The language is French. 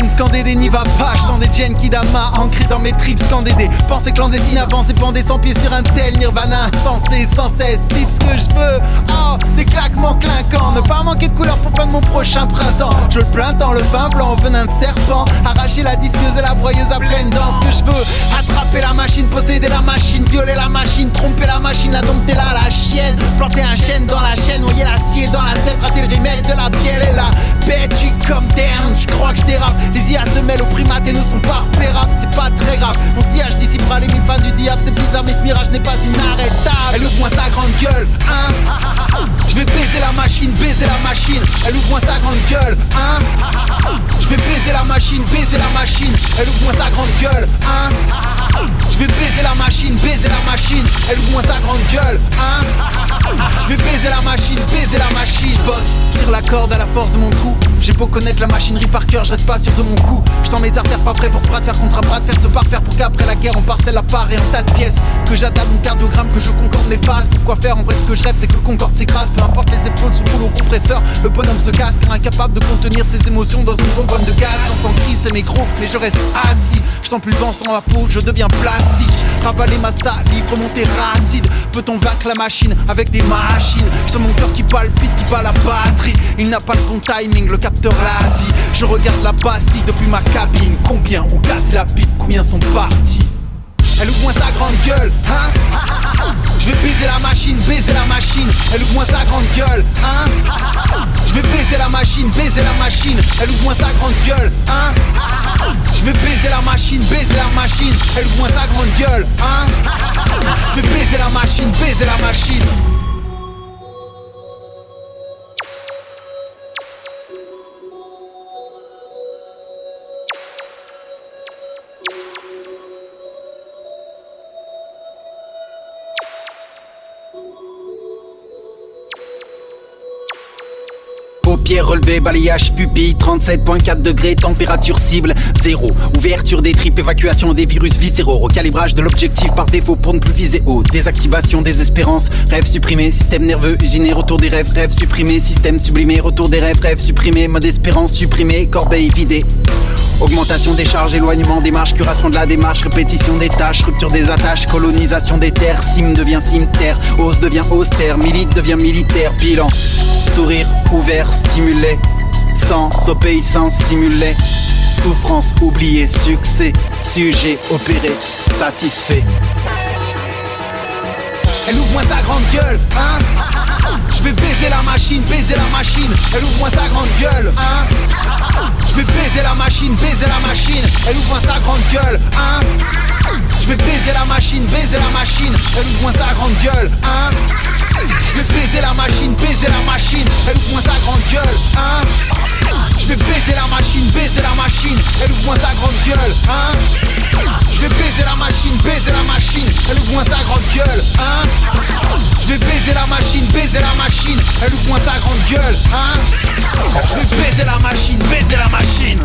Me scander des nivapages sans des Genki Dama ancrés dans mes tripes, scander des pensées clandestines, avancer pendant sans pieds sur un tel nirvana insensé, sans cesse, flip ce que je veux. Oh, des claquements clinquants, ne pas manquer de couleur pour peindre mon prochain printemps. Je le plains dans le vin blanc au venin de serpent, arracher la disqueuse et la broyeuse à pleine dents. Ce que je veux, attraper la machine, posséder la machine, violer la machine, tromper la machine, la dompter là, la chienne, planter un chêne dans la chaîne, noyer l'acier dans la sève, rater le remède de la bielle et la bête. J'suis comme Dern, j'crois que j'dérape. Les IA se mêlent aux primates et ne sont pas repérables. C'est pas très grave, mon sillage dissipera les mille fans du diable. C'est bizarre mais ce mirage n'est pas inarrêtable. Elle ouvre moins sa grande gueule, hein. Je vais baiser la machine, baiser la machine. Elle ouvre moins sa grande gueule, hein. Je vais baiser la machine, baiser la machine. Elle ouvre moins sa grande gueule, hein. Je vais baiser la machine, baiser la machine. Elle ouvre moins sa grande gueule, hein. Je vais baiser la machine, baiser la machine. Boss, tire la corde à la force de mon cou. J'ai beau connaître la machinerie par cœur, je reste pas sûr de mon coup. Je sens mes artères pas prêts pour ce bras de fer contre un bras de fer, se parfaire pour qu'après la guerre on parcelle à part et un tas de pièces. Que j'adapte mon cardiogramme, que je concorde mes phases. Quoi faire en vrai, ce que je rêve c'est que le concorde s'écrase. Peu importe les épaules sous rouleau compresseur, le bonhomme se casse car incapable de contenir ses émotions dans une bonbonne de gaz. J'entends cris et micro, mais je reste assis. Je sens plus le vent sur ma peau, je deviens plastique. Ravaler ma salive, remonter racide. Peut-on vaincre la machine avec des machines? Je sens mon cœur qui palpite, qui bat la batterie. Il n'a pas le bon timing, le capteur l'a dit. Je regarde la Bastille depuis ma cabine. Combien ont cassé la pipe, combien sont partis? Elle ouvre moins sa grande gueule, hein. Je vais baiser la machine, baiser la machine. Elle ouvre moins sa grande gueule, hein. Je vais baiser la machine, baiser la machine. Elle ouvre moins sa grande gueule, hein. Je vais baiser la machine, baiser la machine. Elle ouvre moins sa grande gueule, hein. Je vais baiser la machine, baiser la machine. Paupières relevées, balayage pupille, 37.4 degrés, température cible 0. Ouverture des tripes, évacuation des virus viscéraux, recalibrage de l'objectif par défaut pour ne plus viser haut. Désactivation des espérances, rêve supprimé, système nerveux usiné, retour des rêves, rêve supprimé, système sublimé, retour des rêves, rêve supprimé, mode espérance supprimé, corbeille vidée. Augmentation des charges, éloignement des marches, curation de la démarche, répétition des tâches, rupture des attaches, colonisation des terres, cime devient cimetière, hausse devient austère, milite devient militaire, bilan. Sourire ouvert, stimulé, sans obéissance simulée, souffrance oubliée, succès, sujet opéré, satisfait. Elle ouvre moins sa grande gueule, hein. Je vais baiser la machine, baiser la machine. Elle ouvre moins sa grande gueule, hein. Je vais baiser la machine, baiser la machine. Elle ouvre moins sa grande gueule, hein. Je vais baiser la machine, baiser la machine. Elle ouvre moins sa grande gueule, hein. Je vais baiser la machine, baiser la machine. Elle ouvre moins sa grande gueule, hein. Je vais baiser la machine, baiser la machine. Elle ouvre moins sa grande gueule, hein. Je vais baiser la machine, baiser la machine. Elle ouvre moins sa grande gueule, hein. Je vais baiser la machine, baiser la machine. Elle ouvre moins sa grande gueule, hein. Je vais baiser la machine, baiser la machine.